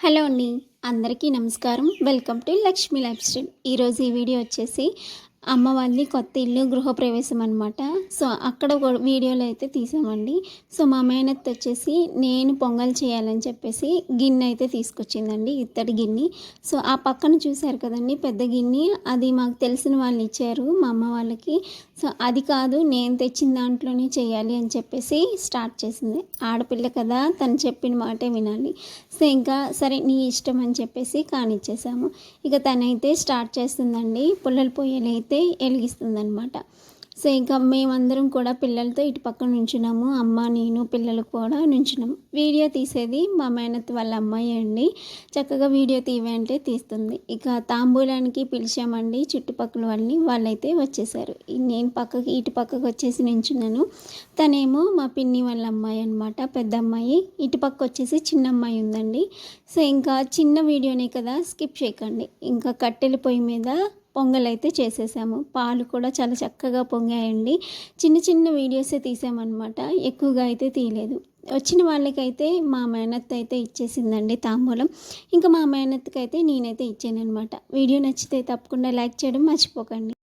Hello అండి. అందరికీ నమస్కారం. Welcome to Lakshmi life style. ఈరోజు ఈ వీడియో వచ్చేసి అమ్మ వాళ్ళది కొత్త ఇల్లు గృహప్రవేశం అనమాట. సో, అక్కడ ఒక వీడియోలో అయితే తీసామండి. సో, మా మేనత్త వచ్చేసి నేను పొంగల్ చేయాలని చెప్పేసి గిన్నె అయితే తీసుకొచ్చిందండి. ఇత్తడి గిన్నె. సో, ఆ పక్కన చూసారు కదండీ పెద్ద గిన్నె. అది మాకు తెలిసిన వాళ్ళు ఇచ్చారు మా అమ్మ వాళ్ళకి. సో, అది కాదు నేను తెచ్చిన దాంట్లోనే చేయాలి అని చెప్పేసి స్టార్ట్ చేసింది. ఆడపిల్ల కదా, తను చెప్పిన మాటే వినాలి. సో, ఇంకా సరే నీ ఇష్టం అని చెప్పేసి కానిచ్చేసాము. ఇక తనైతే స్టార్ట్ చేస్తుందండి. పుల్లల పొయ్యలైతే వెలిగిస్తుందనమాట. సో, ఇంకా మేమందరం కూడా పిల్లలతో ఇటు పక్కన నుంచున్నాము. అమ్మ, నేను, పిల్లలు కూడా నుంచున్నాము. వీడియో తీసేది మా మేనత్త వాళ్ళ అమ్మాయి అండి. చక్కగా వీడియో తీవే అంటే తీస్తుంది. ఇక తాంబూలానికి పిలిచామండి చుట్టుపక్కల వాళ్ళని. వాళ్ళైతే వచ్చేసారు. నేను ఇటు పక్కకు వచ్చేసి నించున్నాను. తనేమో మా పిన్ని వాళ్ళ అమ్మాయి అనమాట, పెద్ద అమ్మాయి. ఇటు పక్క వచ్చేసి చిన్న అమ్మాయి ఉందండి. సో, ఇంకా చిన్న వీడియోనే కదా, స్కిప్ చేయకండి. ఇంకా కట్టెల పొయ్యి మీద పొంగలైతే చేసేసాము. పాలు కూడా చాలా చక్కగా పొంగాయండి. చిన్న చిన్న వీడియోసే తీసామన్నమాట. ఎక్కువగా అయితే తీయలేదు. వచ్చిన వాళ్ళకైతే మా మేనత్త అయితే ఇచ్చేసిందండి తాంబూలం. ఇంకా మా మేనత్తకైతే నేనైతే ఇచ్చాననమాట. వీడియో నచ్చితే తప్పకుండా లైక్ చేయడం మర్చిపోకండి.